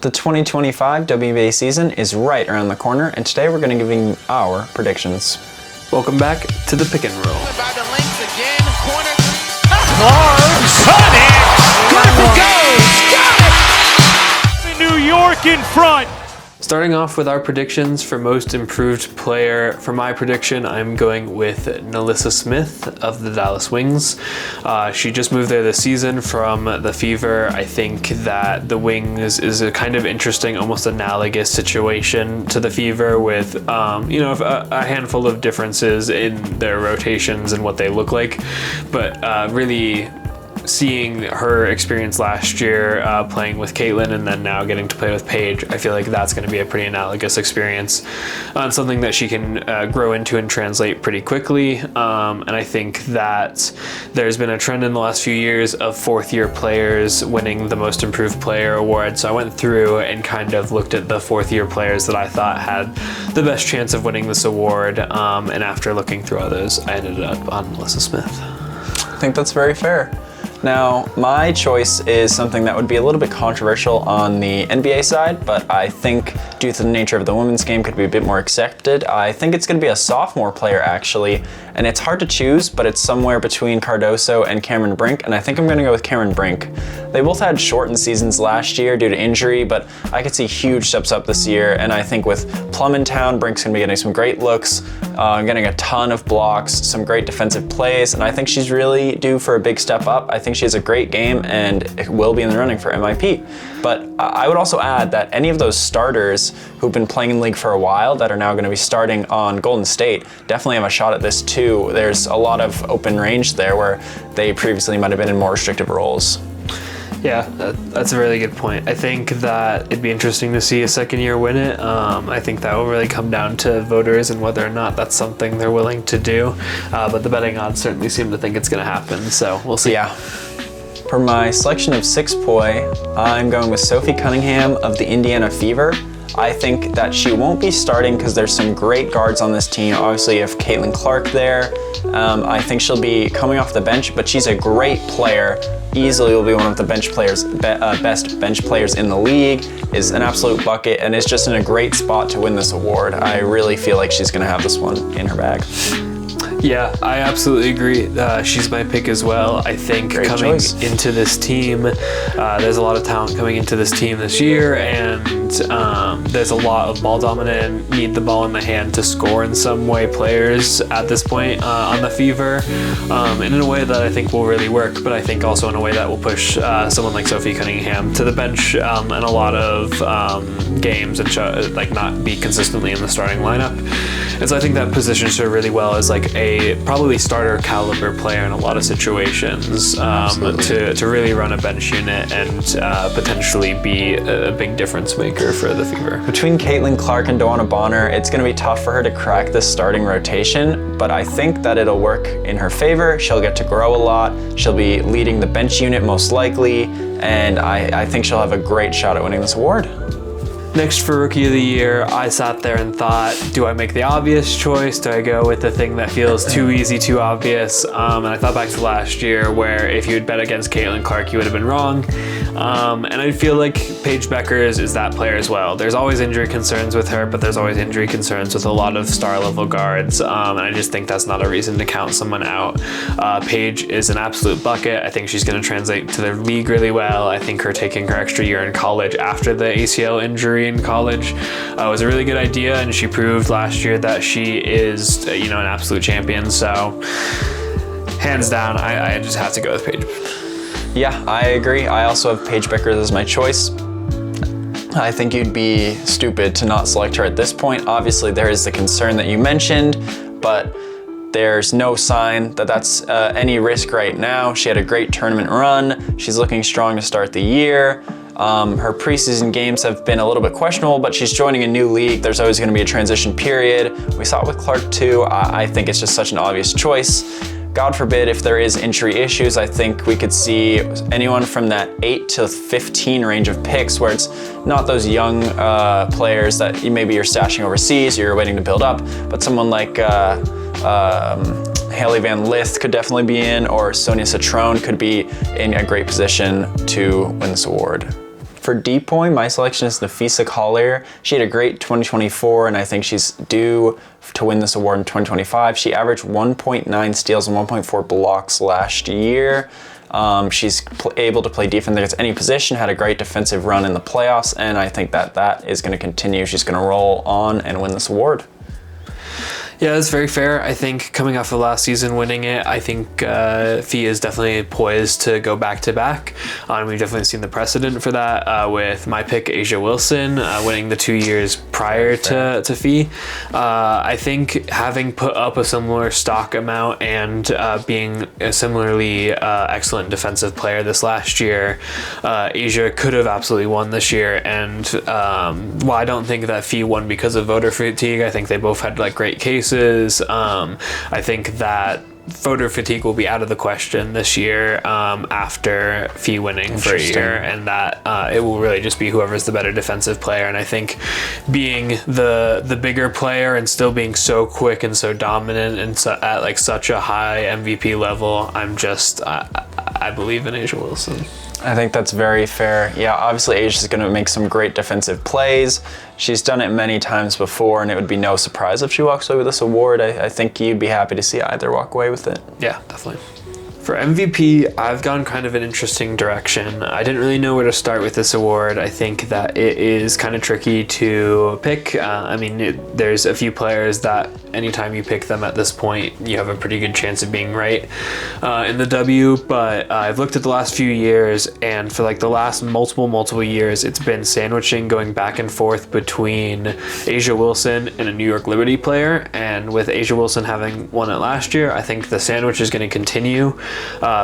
The 2025 WNBA season is right around the corner, and today we're going to give you our predictions. Welcome back to the pick and roll. By the length again, corner. Large, on it! Good for goes! Got it! New York in front. Starting off with our predictions for most improved player. For my prediction, I'm going with Nalissa Smith of the Dallas Wings. She just moved there this season from the Fever. I think that the Wings is a kind of interesting, almost analogous situation to the Fever with, a handful of differences in their rotations and what they look like, but really seeing her experience last year playing with Caitlin and then now getting to play with Paige, I feel like that's going to be a pretty analogous experience and something that she can grow into and translate pretty quickly. And I think that there's been a trend in the last few years of fourth-year players winning the Most Improved Player award. So I went through and kind of looked at the fourth-year players that I thought had the best chance of winning this award. And after looking through others, I ended up on Nalissa Smith. I think that's very fair. Now, my choice is something that would be a little bit controversial on the NBA side, but I think due to the nature of the women's game could be a bit more accepted. I think it's going to be a sophomore player, actually, and it's hard to choose, but it's somewhere between Cardoso and Cameron Brink, and I think I'm going to go with Cameron Brink. They both had shortened seasons last year due to injury, but I could see huge steps up this year, and I think with Plum in town, Brink's going to be getting some great looks, getting a ton of blocks, some great defensive plays, and I think she's really due for a big step up. I think she has a great game and will be in the running for MIP. But I would also add that any of those starters who've been playing in the league for a while that are now going to be starting on Golden State definitely have a shot at this too. There's a lot of open range there where they previously might have been in more restrictive roles. Yeah, that's a really good point. I think that it'd be interesting to see a second year win it. I think that will really come down to voters and whether or not that's something they're willing to do. But the betting odds certainly seem to think it's going to happen, so we'll see. Yeah. For my selection of 6 poi, I'm going with Sophie Cunningham of the Indiana Fever. I think that she won't be starting because there's some great guards on this team. Obviously, you have Caitlin Clark there. I think she'll be coming off the bench, but she's a great player. Easily will be one of the best bench players in the league, is an absolute bucket, and is just in a great spot to win this award. I really feel like she's going to have this one in her bag. Yeah, I absolutely agree. She's my pick as well. I think Great coming choice. into this team, there's a lot of talent coming into this team this year, and there's a lot of ball dominant, need the ball in the hand to score in some way players at this point on the Fever, and in a way that I think will really work, but I think also in a way that will push someone like Sophie Cunningham to the bench in a lot of games and not be consistently in the starting lineup. And so I think that positions her really well as like a probably starter caliber player in a lot of situations to really run a bench unit and potentially be a big difference maker for the Fever. Between Caitlin Clark and Dawana Bonner, it's going to be tough for her to crack this starting rotation, but I think that it'll work in her favor. She'll get to grow a lot. She'll be leading the bench unit most likely, and I think she'll have a great shot at winning this award. Next for Rookie of the Year, I sat there and thought, do I make the obvious choice? Do I go with the thing that feels too easy, too obvious? And I thought back to last year where if you had bet against Caitlin Clark, you would have been wrong. And I feel like Paige Beckers is that player as well. There's always injury concerns with her, but there's always injury concerns with a lot of star level guards. And I just think that's not a reason to count someone out. Paige is an absolute bucket. I think she's going to translate to the league really well. I think her taking her extra year in college after the ACL injury in college was a really good idea, and she proved last year that she is an absolute champion. So hands down, I just have to go with Paige. Yeah, I agree. I also have Paige Beckers as my choice. I think you'd be stupid to not select her at this point. Obviously, there is the concern that you mentioned, but there's no sign that that's any risk right now. She had a great tournament run. She's looking strong to start the year. Her preseason games have been a little bit questionable, but she's joining a new league. There's always going to be a transition period. We saw it with Clark too. I think it's just such an obvious choice. God forbid if there is injury issues, I think we could see anyone from that 8 to 15 range of picks where it's not those young players that maybe you're stashing overseas or you're waiting to build up, but someone like Haley Van Lith could definitely be in, or Sonia Citrone could be in a great position to win this award. For DPOY, my selection is Nafisa Collier. She had a great 2024, and I think she's due to win this award in 2025. She averaged 1.9 steals and 1.4 blocks last year. She's able to play defense against any position, had a great defensive run in the playoffs, and I think that is going to continue. She's going to roll on and win this award. Yeah, that's very fair. I think coming off of last season winning it, I think Fee is definitely poised to go back-to-back. We've definitely seen the precedent for that with my pick, Asia Wilson, winning the 2 years prior to Fee. I think having put up a similar stock amount and being a similarly excellent defensive player this last year, Asia could have absolutely won this year. And while I don't think that Fee won because of voter fatigue, I think they both had like great cases. I think that voter fatigue will be out of the question this year after Fee winning for a year, and that it will really just be whoever's the better defensive player. And I think being the bigger player and still being so quick and so dominant and at like such a high MVP level, I believe in Asia Wilson. I think that's very fair. Yeah, obviously Asia's going to make some great defensive plays. She's done it many times before, and it would be no surprise if she walks away with this award. I think you'd be happy to see either walk away with it. Yeah, definitely. For MVP, I've gone kind of an interesting direction. I didn't really know where to start with this award. I think that it is kind of tricky to pick. There's a few players that anytime you pick them at this point, you have a pretty good chance of being right in the W. But I've looked at the last few years, and for like the last multiple years, it's been sandwiching, going back and forth between Asia Wilson and a New York Liberty player. And with Asia Wilson having won it last year, I think the sandwich is going to continue.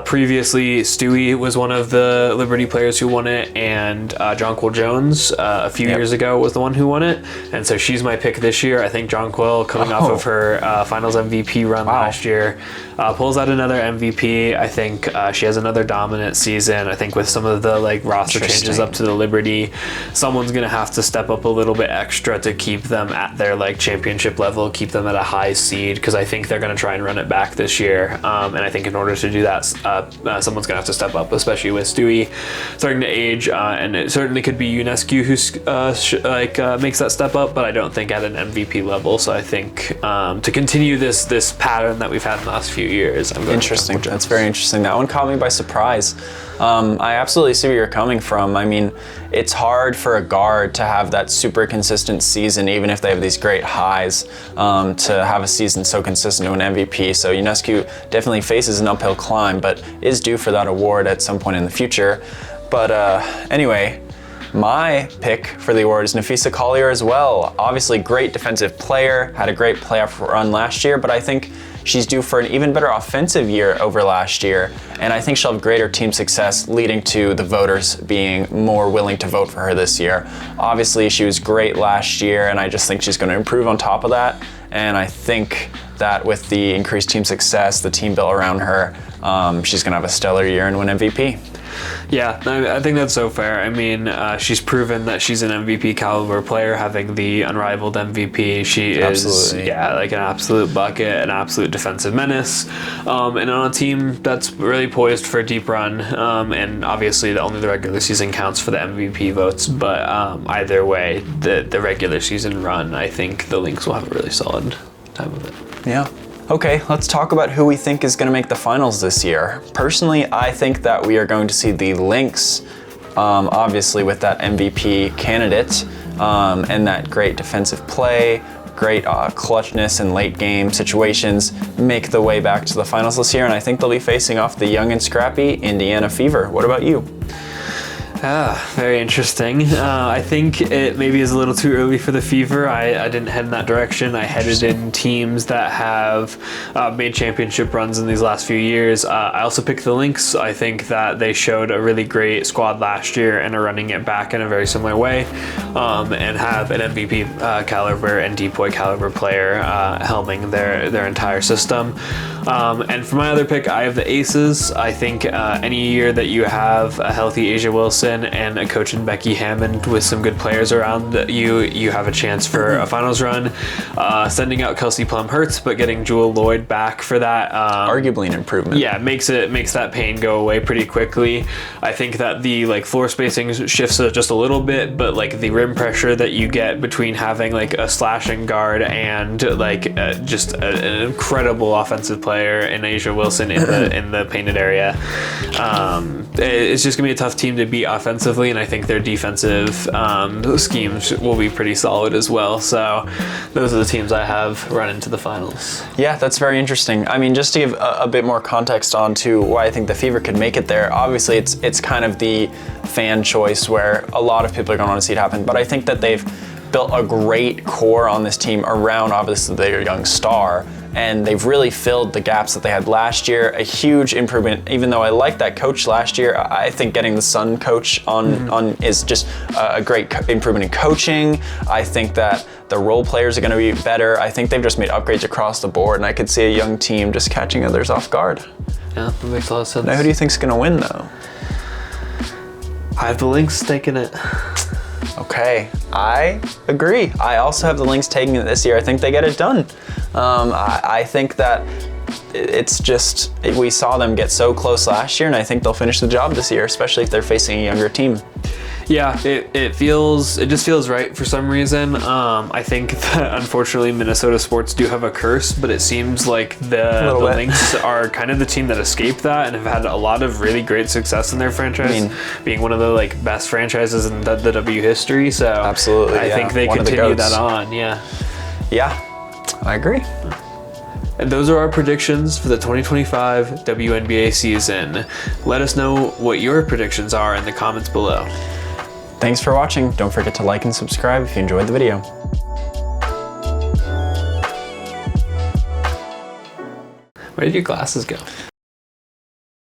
Previously, Stewie was one of the Liberty players who won it, and Jonquil Jones a few years ago was the one who won it, and so she's my pick this year. I think Jonquil, coming off of her finals MVP run last year, pulls out another MVP. I think she has another dominant season. I think with some of the like roster changes up to the Liberty, someone's gonna have to step up a little bit extra to keep them at their like championship level, keep them at a high seed, because I think they're gonna try and run it back this year. And I think in order to do that, someone's gonna have to step up, especially with Stewie starting to age, and it certainly could be UNESCO who makes that step up, but I don't think at an MVP level. So I think to continue this pattern that we've had in the last few years, I'm going interesting. That's very interesting. That one caught me by surprise. I absolutely see where you're coming from. I mean, it's hard for a guard to have that super consistent season, even if they have these great highs, to have a season so consistent to an MVP. So UNESCO definitely faces an uphill climb, but is due for that award at some point in the future. But anyway, my pick for the award is Nafisa Collier as well. Obviously, great defensive player, had a great playoff run last year, but I think she's due for an even better offensive year over last year, and I think she'll have greater team success, leading to the voters being more willing to vote for her this year. Obviously, she was great last year, and I just think she's going to improve on top of that, and I think that with the increased team success, the team built around her, she's going to have a stellar year and win MVP. Yeah, I think that's so fair. I mean, she's proven that she's an MVP caliber player, having the unrivaled MVP. She is, like an absolute bucket, an absolute defensive menace, and on a team that's really poised for a deep run. And obviously, only the regular season counts for the MVP votes. But either way, the regular season run, I think the Lynx will have a really solid time of it. Yeah. Okay, let's talk about who we think is going to make the finals this year. Personally, I think that we are going to see the Lynx, obviously with that MVP candidate, and that great defensive play, great clutchness in late game situations, make the way back to the finals this year, and I think they'll be facing off the young and scrappy Indiana Fever. What about you? Very interesting. I think it maybe is a little too early for the Fever. I didn't head in that direction. I headed in teams that have made championship runs in these last few years. I also picked the Lynx. I think that they showed a really great squad last year and are running it back in a very similar way, and have an MVP caliber and DPOY caliber player helming their entire system. And for my other pick, I have the Aces. I think any year that you have a healthy Asia Wilson Wilson and a coach in Becky Hammond with some good players around you, you have a chance for a finals run. Sending out Kelsey Plum hurts, but getting Jewel Lloyd back for that, arguably an improvement. Yeah, makes that pain go away pretty quickly. I think that the like floor spacing shifts just a little bit, but like the rim pressure that you get between having like a slashing guard and like just an incredible offensive player in Asia Wilson in the painted area. It's just gonna be a tough team to beat offensively, and I think their defensive schemes will be pretty solid as well. So those are the teams I have run into the finals. Yeah, that's very interesting. I mean, just to give a bit more context on to why I think the Fever could make it there, obviously it's kind of the fan choice where a lot of people are going to want to see it happen, but I think that they've built a great core on this team around obviously their young star, and they've really filled the gaps that they had last year. A huge improvement. Even though I liked that coach last year, I think getting the Sun coach on is just a great improvement in coaching. I think that the role players are going to be better. I think they've just made upgrades across the board, and I could see a young team just catching others off guard. Yeah, that makes a lot of sense. Now, who do you think's going to win, though? I have the Lynx taking it. Okay, I agree. I also have the Lynx taking it this year. I think they get it done. I think that it's just, we saw them get so close last year, and I think they'll finish the job this year, especially if they're facing a younger team. Yeah, it just feels right for some reason. I think that unfortunately Minnesota sports do have a curse, but it seems like the Lynx are kind of the team that escaped that and have had a lot of really great success in their franchise, being one of the like best franchises in the W history. So absolutely, I think they continue that on. Yeah, I agree. And those are our predictions for the 2025 WNBA season. Let us know what your predictions are in the comments below. Thanks for watching. Don't forget to like and subscribe if you enjoyed the video. Where did your glasses go?